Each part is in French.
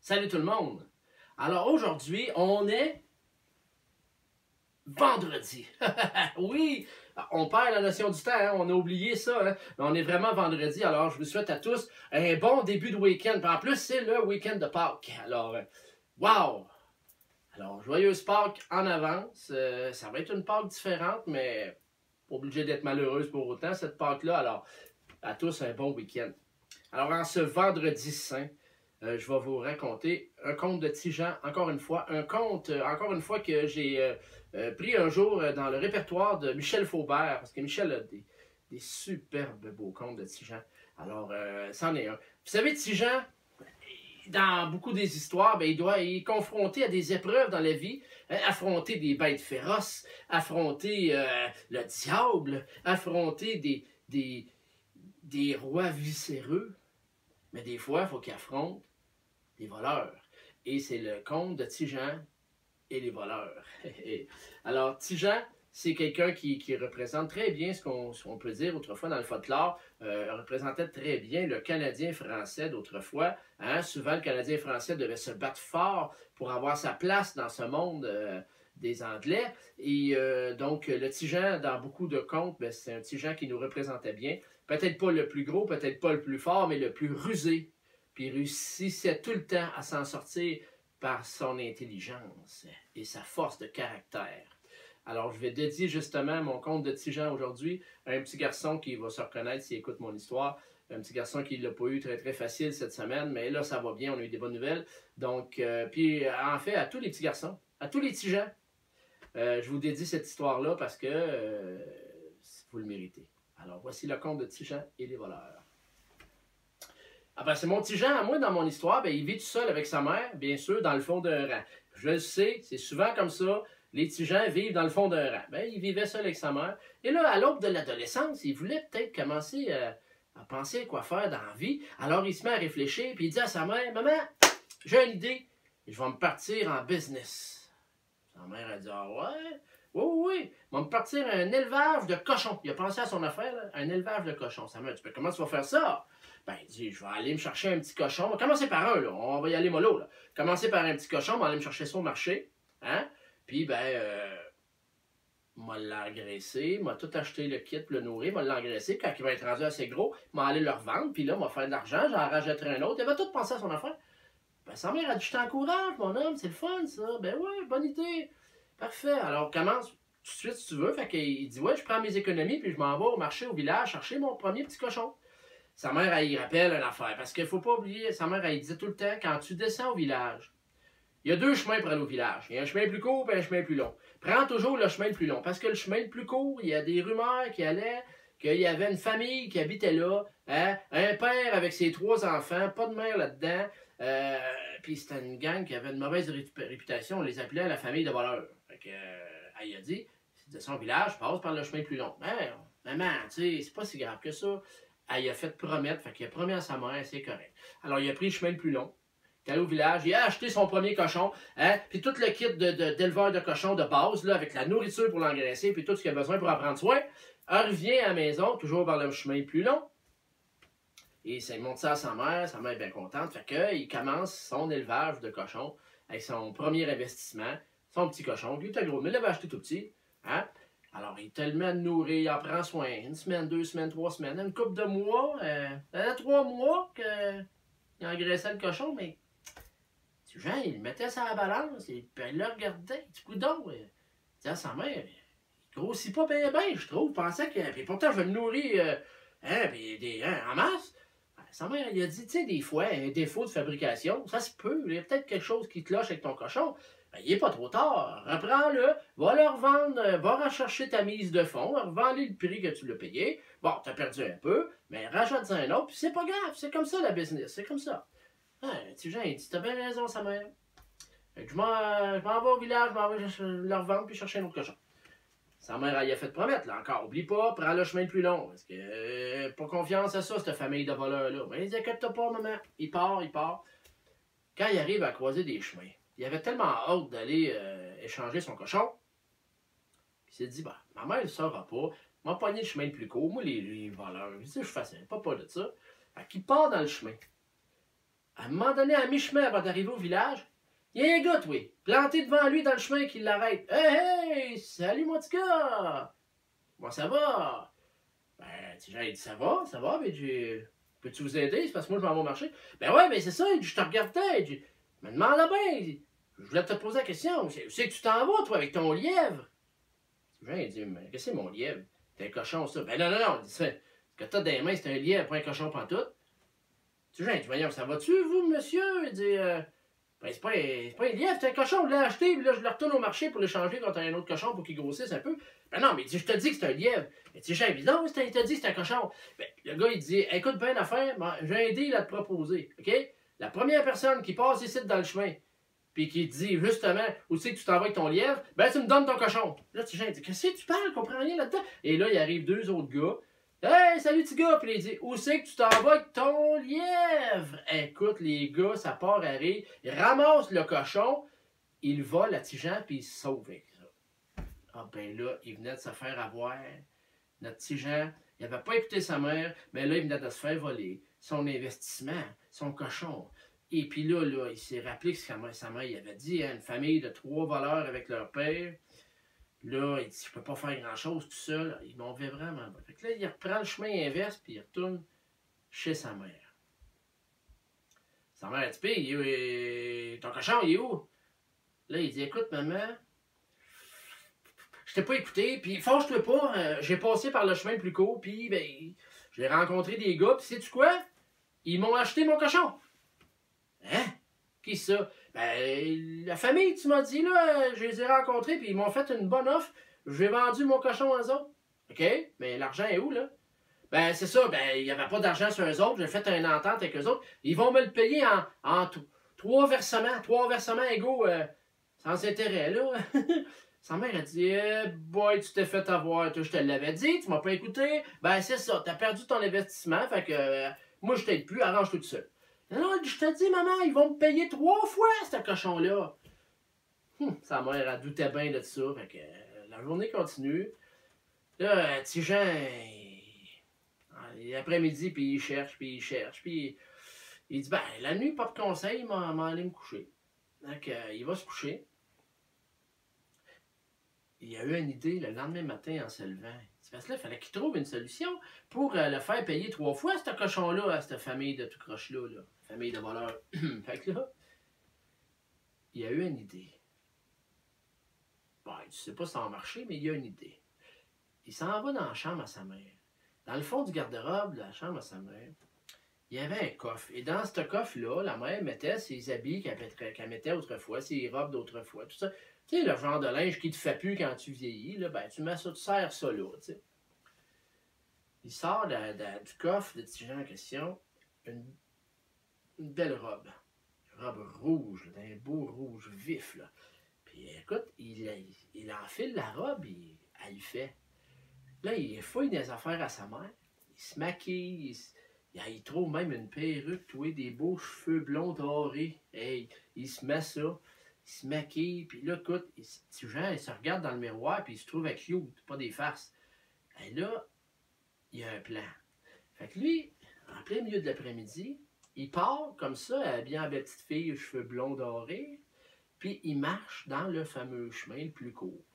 Salut tout le monde! Alors aujourd'hui, on est vendredi. Oui, on perd la notion du temps, hein? On a oublié ça, hein? Mais on est vraiment vendredi, alors je vous souhaite à tous un bon début de week-end. En plus, c'est le week-end de Pâques. Alors, wow! Alors, joyeuse Pâques en avance. Ça va être une Pâques différente, mais pas obligé d'être malheureuse pour autant, cette Pâques-là. Alors, à tous un bon week-end. Alors, en ce vendredi saint, je vais vous raconter un conte de Tijan, encore une fois. Un conte, encore une fois, que j'ai pris un jour dans le répertoire de Michel Faubert, parce que Michel a des superbes beaux contes de Tijan. Alors, c'en est un. Vous savez, Tijan, dans beaucoup des histoires, ben, il est confronté à des épreuves dans la vie, affronter des bêtes féroces, affronter le diable, affronter des rois viscéreux. Mais des fois, il faut qu'il affronte des voleurs. Et c'est le conte de Tijan et les voleurs. Alors, Tijan, c'est quelqu'un qui représente très bien ce qu'on peut dire autrefois dans le folklore, représentait très bien le Canadien français d'autrefois. Hein? Souvent, le Canadien français devait se battre fort pour avoir sa place dans ce monde des Anglais. Et donc, le Tijan, dans beaucoup de contes, ben, c'est un Tijan qui nous représentait bien. Peut-être pas le plus gros, peut-être pas le plus fort, mais le plus rusé. Puis il réussissait tout le temps à s'en sortir par son intelligence et sa force de caractère. Alors, je vais dédier justement mon conte de Tijan aujourd'hui à un petit garçon qui va se reconnaître s'il écoute mon histoire. Un petit garçon qui ne l'a pas eu très très facile cette semaine, mais là, ça va bien, on a eu des bonnes nouvelles. Donc, puis en fait, à tous les petits garçons, à tous les Tijans, je vous dédie cette histoire-là parce que vous le méritez. Alors, voici le conte de Tijan et les voleurs. Ah ben, c'est mon Tijan, à moi, dans mon histoire, ben, il vit tout seul avec sa mère, bien sûr, dans le fond d'un rang. Je le sais, c'est souvent comme ça, les Tijans vivent dans le fond d'un rang. Ben, il vivait seul avec sa mère. Et là, à l'aube de l'adolescence, il voulait peut-être commencer à penser à quoi faire dans la vie. Alors, il se met à réfléchir, puis il dit à sa mère, « Maman, j'ai une idée, je vais me partir en business. » Sa mère a dit, « Ah ouais? Oui, je vais me partir un élevage de cochons. » Il a pensé à son affaire, là, un élevage de cochons. Sa mère dit, « Comment tu vas faire ça? » Ben, il dit, je vais aller me chercher un petit cochon. On va commencer par un, là. On va y aller mollo, là. Commencer par un petit cochon, on va aller me chercher ça au marché. Hein? Puis, ben, m'a l'engraissé, m'a tout acheté le kit pour le nourrir, m'a l'engraissé. Quand il va être rendu assez gros, m'a aller le revendre. Puis là, m'a faire de l'argent, j'en rajouterai un autre. Il va tout penser à son affaire. Ben, sa mère a dit, je t'encourage, mon homme, c'est le fun, ça. Ben ouais, bonne idée. Parfait. Alors, commence tout de suite si tu veux. Fait qu'il dit, ouais, je prends mes économies, puis je m'en vais au marché, au village, chercher mon premier petit cochon. Sa mère, elle y rappelle une affaire. Parce qu'il ne faut pas oublier, sa mère, elle disait tout le temps, quand tu descends au village, il y a deux chemins pour aller au village. Il y a un chemin plus court et un chemin plus long. Prends toujours le chemin le plus long. Parce que le chemin le plus court, il y a des rumeurs qui allaient qu'il y avait une famille qui habitait là, hein? Un père avec ses 3 enfants, pas de mère là-dedans. Puis c'était une gang qui avait une mauvaise réputation. On les appelait la famille de voleurs. Fait que, elle a dit, si tu descends au village, passe par le chemin le plus long. Ben, maman, tu sais, c'est pas si grave que ça. Elle a fait promettre, fait qu'il a promis à sa mère, c'est correct. Alors, il a pris le chemin le plus long. Il est allé au village, il a acheté son premier cochon, hein, puis tout le kit d'éleveur de cochons de base, là, avec la nourriture pour l'engraisser, puis tout ce qu'il a besoin pour en prendre soin. Elle revient à la maison, toujours par le chemin le plus long. Et il montre ça à sa mère est bien contente. Fait qu'il commence son élevage de cochons avec son premier investissement, son petit cochon. Lui, il était gros, mais il l'avait acheté tout petit. Hein? Alors, il est tellement nourri, il en prend soin. 1 semaine, 2 semaines, 3 semaines, une couple de mois. Ça fait 3 mois qu'il engraissait le cochon, mais Jean, il le mettait sur la balance, et puis il le regardait, du coup d'eau. Il disait à sa mère, il grossit pas bien, je trouve. Je pensais que. Puis pourtant, je le nourris en masse. Sa mère, elle a dit, tu sais, des fois, un défaut de fabrication, ça se peut. Il y a peut-être quelque chose qui cloche avec ton cochon. Ben, il n'est pas trop tard. Reprends-le, va le revendre, va rechercher ta mise de fonds, revends-lui le prix que tu l'as payé. Bon, tu as perdu un peu, mais rajoute-en un autre, puis c'est pas grave, c'est comme ça la business, c'est comme ça. Petit Jean, il dit, t'as bien raison, sa mère. Fait que je m'en vais au village, je m'en vais le revendre, puis chercher un autre cochon. Sa mère, elle y a fait promettre, là encore. Oublie pas, prends le chemin le plus long. Parce que pas confiance à ça, cette famille de voleurs-là. Mais il dit, inquiète-toi pas, maman. Il part. Quand il arrive à croiser des chemins, il avait tellement hâte d'aller échanger son cochon. Il s'est dit, bah, ma mère ne saura pas. M'a pogné le chemin le plus court. Moi, les voleurs, je sais, je fais ça, pas de ça. Fait qu'il part dans le chemin. À un moment donné, à mi-chemin avant d'arriver au village, il y a un gars, toi, planté devant lui dans le chemin qui l'arrête. Hey, hey, salut mon petit gars! Comment ça va? Ben, il dit, ça va, mais peux-tu vous aider? C'est parce que moi, je m'en vais au marché. Ben ouais, mais c'est ça, il dit, je te regardais. Il dit, me demande bien. Il dit, je voulais te poser la question. Où c'est que tu t'en vas, toi, avec ton lièvre? Il dit, mais qu'est-ce que c'est mon lièvre? T'es un cochon, ça. Ben non, il dit, ce que t'as dans les mains, c'est un lièvre, pas un cochon pantoute. Tu dis, voyons, ça va-tu, vous, monsieur? Il dit, ben, c'est pas un lièvre, c'est un cochon, on l'a acheté, puis là, je le retourne au marché pour l'échanger contre un autre cochon pour qu'il grossisse un peu. Ben non, mais il dit, je te dis que c'est un lièvre. Mais tu sais, non, il t'a dit que c'est un cochon. Ben, le gars, il dit, écoute bien l'affaire, j'ai un deal à te proposer, OK? La première personne qui passe ici dans le chemin, puis qui te dit, justement, où c'est que tu t'en vas avec ton lièvre, ben, tu me donnes ton cochon. Là, tu sais, il dit, qu'est-ce que tu parles, je comprends rien là-dedans. Et là, il arrive deux autres gars. Hey, salut petit gars! Puis il dit, où c'est que tu t'en vas avec ton lièvre? Écoute, les gars, ça part à rire. Ils ramassent le cochon, il vole à Tijan, puis il se sauve avec ça. Ah ben là, il venait de se faire avoir. Notre Tijan, il n'avait pas écouté sa mère, mais là, il venait de se faire voler son investissement, son cochon. Et puis là, il s'est rappelé ce que sa mère il avait dit, hein, une famille de 3 voleurs avec leur père. Là, il dit, je peux pas faire grand-chose tout seul. Il m'en fait vraiment. Fait que là, il reprend le chemin inverse, puis il retourne chez sa mère. Sa mère, elle dit, puis, ton cochon, il est où? Là, il dit, écoute, maman, je t'ai pas écouté, puis fâche-toi pas, j'ai passé par le chemin le plus court, puis, ben, j'ai rencontré des gars, puis sais-tu quoi? Ils m'ont acheté mon cochon. Hein? Qui ça? Ben, la famille, tu m'as dit, là, je les ai rencontrés, puis ils m'ont fait une bonne offre. J'ai vendu mon cochon aux autres. OK? Mais l'argent est où, là? Ben, c'est ça. Ben, il n'y avait pas d'argent sur eux autres. J'ai fait une entente avec eux autres. Ils vont me le payer en 3 versements égaux, sans intérêt, là. Sa mère a dit, boy, tu t'es fait avoir. Toi, je te l'avais dit, tu m'as pas écouté. Ben, c'est ça. T'as perdu ton investissement. Fait que, moi, je t'aide plus. Arrange-toi tout seul. Non, je te dis, maman, ils vont me payer 3 fois, ce cochon-là. Sa mère, elle doutait bien de ça. Fait que la journée continue. Là, petit Jean, l'après-midi, puis il cherche. Puis il dit, ben, la nuit, pas de conseil, m'en aller me coucher. Donc, il va se coucher. Il a eu une idée le lendemain matin en se levant. Parce que là, il fallait qu'il trouve une solution pour le faire payer 3 fois, ce cochon-là, à cette famille de tout croche-là, là. Famille de voleurs. Fait que là, il a eu une idée. Bon, je ne sais pas si ça va marcher, mais il a une idée. Il s'en va dans la chambre à sa mère. Dans le fond du garde-robe de la chambre à sa mère, il y avait un coffre. Et dans ce coffre-là, la mère mettait ses habits qu'elle mettait autrefois, ses robes d'autrefois, tout ça. Tu sais, le genre de linge qui te fait plus quand tu vieillis, là, ben, tu mets ça, tu sers ça là, tu sais. Il sort du coffre de petit Jean en question une belle robe. Une robe rouge, d'un beau rouge vif, là. Puis écoute, il enfile la robe et elle y fait. Là, il fouille des affaires à sa mère. Il se maquille. Il trouve même une perruque, des beaux cheveux blonds dorés. Hey, il se met ça. Il se maquille. Puis là, écoute, petit Jean, il se regarde dans le miroir puis il se trouve à cute, pas des farces. Et là, il y a un plan. Fait que lui, en plein milieu de l'après-midi, il part comme ça, habillé en belle petite fille aux cheveux blonds dorés, puis il marche dans le fameux chemin le plus court.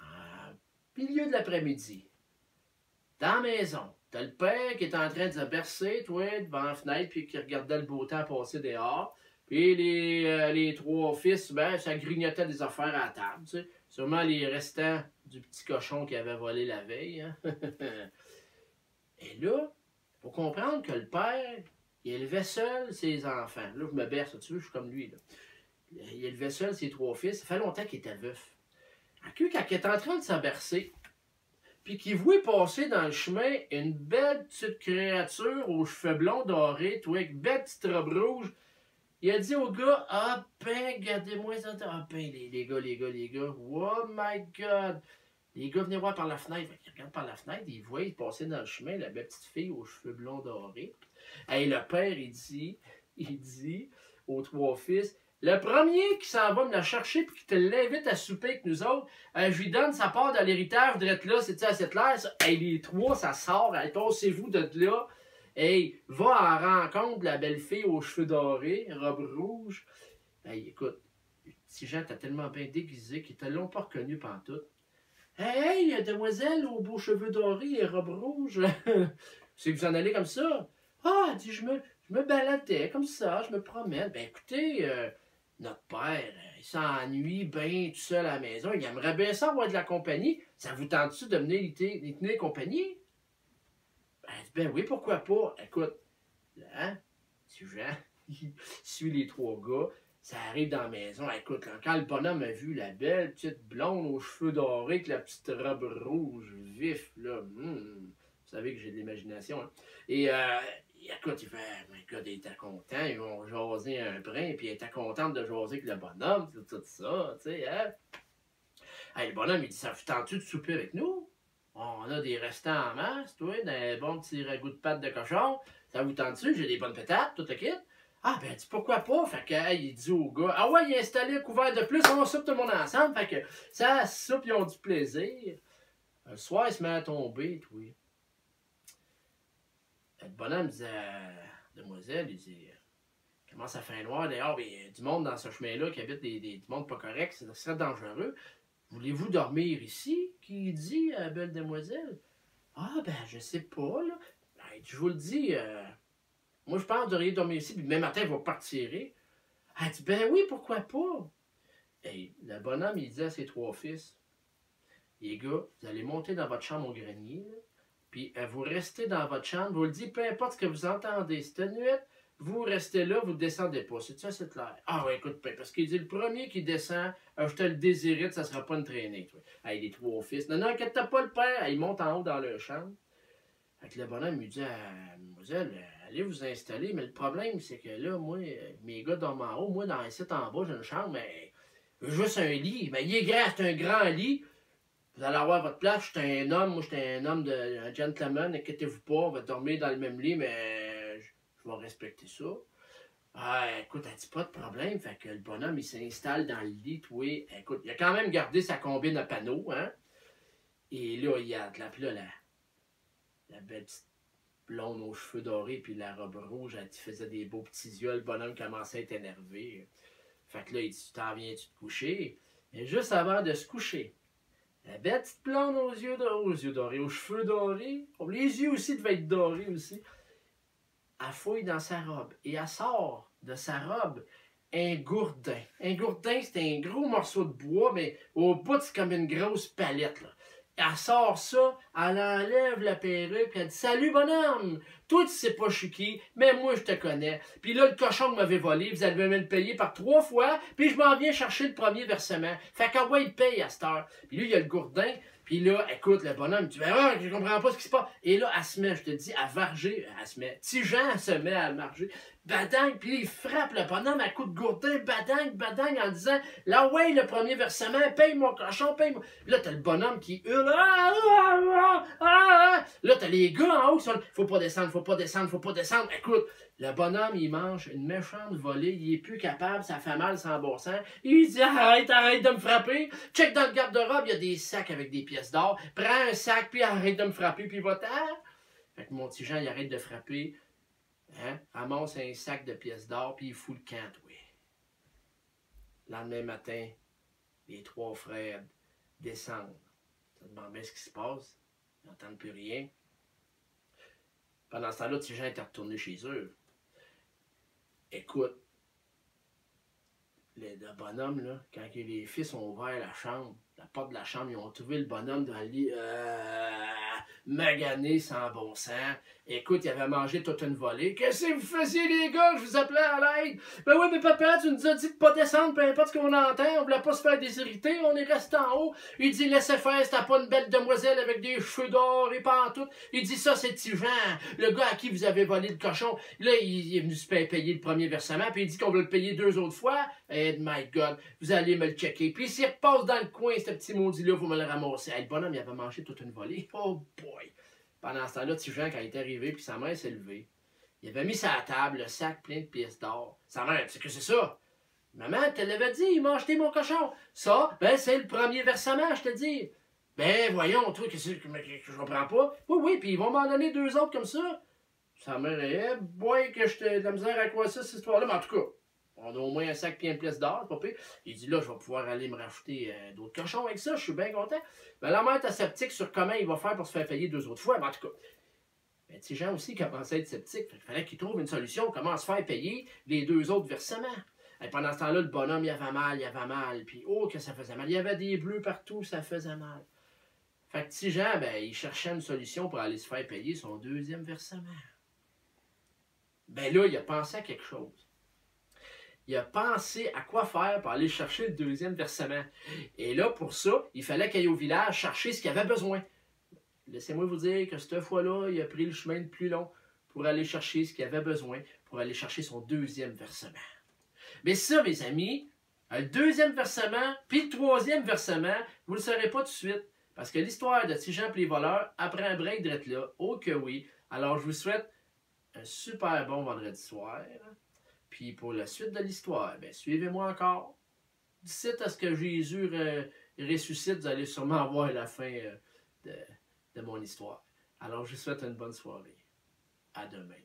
En milieu de l'après-midi, dans la maison, t'as le père qui est en train de se bercer, devant la fenêtre, puis qui regardait le beau temps passer dehors. Puis les 3 fils, ben, ça grignotait des affaires à la table, tu sais. Sûrement les restants du petit cochon qui avait volé la veille. Hein? Et là, il faut comprendre que le père, il élevait seul ses enfants. Là, je me berce, tu vois, je suis comme lui. Là. Il élevait seul ses 3 fils. Ça fait longtemps qu'il était veuf. Quand il est en train de se bercer, puis qu'il voit passer dans le chemin une belle petite créature aux cheveux blonds dorés, avec une belle petite robe rouge, il a dit au gars, ah ben, regardez-moi ça. Ah ben, les gars, oh my God. Les gars venaient voir par la fenêtre. Ils regardent par la fenêtre, ils voient passer dans le chemin la belle petite fille aux cheveux blonds dorés. Et le père, il dit aux 3 fils, le premier qui s'en va me la chercher et qui te l'invite à souper avec nous autres, je lui donne sa part de l'héritage, d'être là, c'est-tu à cette l'air? Et les 3, ça sort, passez-vous de là. Hey, va à la rencontre de la belle fille aux cheveux dorés, robe rouge. Hey, écoute, si Jean t'a tellement bien déguisé qu'ils te l'ont pas reconnu pantoute. Hey, demoiselle aux beaux cheveux dorés et robe rouge. C'est que vous en allez comme ça? Ah, dit, je me baladais comme ça, je me promène. Ben écoutez, notre père, il s'ennuie bien tout seul à la maison. Il aimerait bien ça avoir de la compagnie. Ça vous tente-tu de venir lui tenir compagnie? Ben oui, pourquoi pas? Écoute, là, si Jean, il suit les trois gars, ça arrive dans la maison. Écoute, quand le bonhomme a vu la belle petite blonde aux cheveux dorés avec la petite robe rouge vif, là, vous savez que j'ai de l'imagination, hein? Et écoute, il fait, écoute, il était content, ils vont jaser un brin, puis il était content de jaser avec le bonhomme, tout ça, tu sais, hein? Hey, le bonhomme, il dit, ça vous tente-tu de souper avec nous? On a des restants en masse, toi, des bons petits ragoûts de pâte de cochon. Ça vous tente-tu? J'ai des bonnes pétates, tout le kit. Ah, ben, dis pourquoi pas? Fait que, hey, il dit au gars, ah ouais, il a installé un couvert de plus, on soupe tout le monde ensemble. Fait que, ça soupe, ils ont du plaisir. Le soir, il se met à tomber, oui. Le bonhomme disait, demoiselle, il dit, comment ça fait noir dehors? Il y a du monde dans ce chemin-là qui habite du monde pas correct, ça serait dangereux. Voulez-vous dormir ici? Qui dit, belle demoiselle? Ah, ben, je sais pas, là. Ben, je vous le dis, moi, je pense que vous devriez dormir ici, puis demain matin, vous partirez. Elle dit, ben oui, pourquoi pas? Et le bonhomme, il dit à ses trois fils, les gars, vous allez monter dans votre chambre au grenier, là, puis vous restez dans votre chambre, vous le dites, peu importe ce que vous entendez, cette nuit, vous restez là, vous ne descendez pas. C'est ça, c'est clair. Ah oui, écoute, parce qu'il dit, le premier qui descend, je te le désirite, ça ne sera pas une traînée. Toi. Hey, les trois fils. Non, non, inquiète pas le père. Il monte en haut dans leur chambre. Fait que le bonhomme lui dit à mademoiselle, allez vous installer, mais le problème, c'est que là, moi, mes gars dorment en haut, moi, dans les sites en bas, j'ai une chambre, mais juste un lit. Mais il est grand, c'est un grand lit. Vous allez avoir votre place, je suis un homme, moi, je suis un homme, un gentleman, inquiétez-vous pas, on va dormir dans le même lit, mais je vais respecter ça. Ah, écoute, elle dit pas de problème. Fait que le bonhomme, il s'installe dans le lit, oui. Écoute, il a quand même gardé sa combine à panneau, hein. Et là, il y a la belle petite blonde aux cheveux dorés, puis la robe rouge, elle faisait des beaux petits yeux. Le bonhomme commençait à être énervé. Fait que là, il dit, tu t'en viens-tu te coucher? Et juste avant de se coucher, la belle petite blonde aux yeux dorés, aux cheveux dorés, les yeux aussi devaient être dorés aussi. Elle fouille dans sa robe et elle sort de sa robe un gourdin. Un gourdin, c'est un gros morceau de bois, mais au bout, c'est comme une grosse palette, là. Elle sort ça, elle enlève la perruque, puis elle dit « Salut, bonhomme! Toi, tu sais pas je suis qui, mais moi, je te connais. Puis là, le cochon que m'avait volé, vous allez me le payer par 3 fois, puis je m'en viens chercher le premier versement. Fait qu'en ouais, il paye à cette heure. Puis lui, il y a le gourdin, puis là, écoute, le bonhomme, tu dis « Ah, je comprends pas ce qui se passe. » Et là, elle se met, je te dis, à varger, elle se met. Petit Jean se met à marger. Badang, puis il frappe le bonhomme à coups de gourdin, badang, en disant « Là, ouais, le premier versement, paye mon cochon, paye mon... » Là, t'as le bonhomme qui hurle « Là, t'as les gars en haut qui sont « Faut pas descendre, faut pas descendre, faut pas descendre. » Écoute, le bonhomme, il mange une méchante volée, il est plus capable, ça fait mal sans bon sens. Il dit « Arrête de me frapper. Check dans le garde-robe, il y a des sacs avec des pièces d'or. Prends un sac, puis arrête de me frapper, puis va-t'en. » Fait que mon petit Jean, il arrête de frapper. Hein? Ramasse un sac de pièces d'or, puis il fout le camp, oui. Le lendemain matin, les trois frères descendent. Ça demande bien ce qui se passe. Ils n'entendent plus rien. Pendant ce temps-là, petit Jean était retourné chez eux. Écoute, le bonhomme, là, quand les fils ont ouvert la chambre, la porte de la chambre, ils ont trouvé le bonhomme dans le lit, magané sans bon sens. Écoute, il avait mangé toute une volée. Qu'est-ce que vous faisiez, les gars? Je vous appelais à l'aide. Ben oui, mais papa, tu nous as dit de pas descendre, peu importe ce qu'on entend. On voulait pas se faire déshériter. On est resté en haut. Il dit, laissez faire, c'était pas une belle demoiselle avec des cheveux d'or et pantoute. Il dit, ça, c'est petit Jean, le gars à qui vous avez volé le cochon. Là, il est venu se payer le premier versement, puis il dit qu'on va le payer 2 autres fois. Eh, my God, vous allez me le checker. Puis s'il repasse dans le coin, ce petit maudit-là, vous me le ramassez. Hey, le bonhomme, il avait mangé toute une volée. Oh boy! Pendant ce temps-là, petit Jean, quand il est arrivé, puis sa mère s'est levée, il avait mis sur la table le sac plein de pièces d'or. Sa mère, tu sais que c'est ça? Maman, tu l'avais dit, il m'a acheté mon cochon. Ça, ben, c'est le premier versement, je te dis. Ben, voyons, toi, que je comprends pas. Oui, puis ils vont m'en donner 2 autres comme ça. Sa mère, eh boy, que j'étais de la misère à quoi ça, cette histoire-là, mais en tout cas, on a au moins un sac plein de pièces d'or, c'est pas pire. Il dit là, je vais pouvoir aller me racheter d'autres cochons avec ça, je suis bien content. Mais la mère est sceptique sur comment il va faire pour se faire payer 2 autres fois, mais en tout cas. Mais tu sais, Jean aussi commençait à être sceptique, il fallait qu'il trouve une solution, comment se faire payer les 2 autres versements. Et pendant ce temps-là, le bonhomme, il avait mal, puis oh, que ça faisait mal. Il y avait des bleus partout, ça faisait mal. Fait que petit Jean, ben, il cherchait une solution pour aller se faire payer son 2e versement. Ben là, il a pensé à quelque chose. Il a pensé à quoi faire pour aller chercher le 2e versement. Et là, pour ça, il fallait qu'il aille au village chercher ce qu'il avait besoin. Laissez-moi vous dire que cette fois-là, il a pris le chemin le plus long pour aller chercher ce qu'il avait besoin, pour aller chercher son 2e versement. Mais ça, mes amis, le 2e versement, puis le 3e versement, vous ne le saurez pas tout de suite. Parce que l'histoire de Tijan et les voleurs, après un break d'être là, oh que oui. Alors, je vous souhaite un super bon vendredi soir. Puis pour la suite de l'histoire, ben, suivez-moi encore. D'ici à ce que Jésus ressuscite, vous allez sûrement voir la fin de mon histoire. Alors, je vous souhaite une bonne soirée. À demain.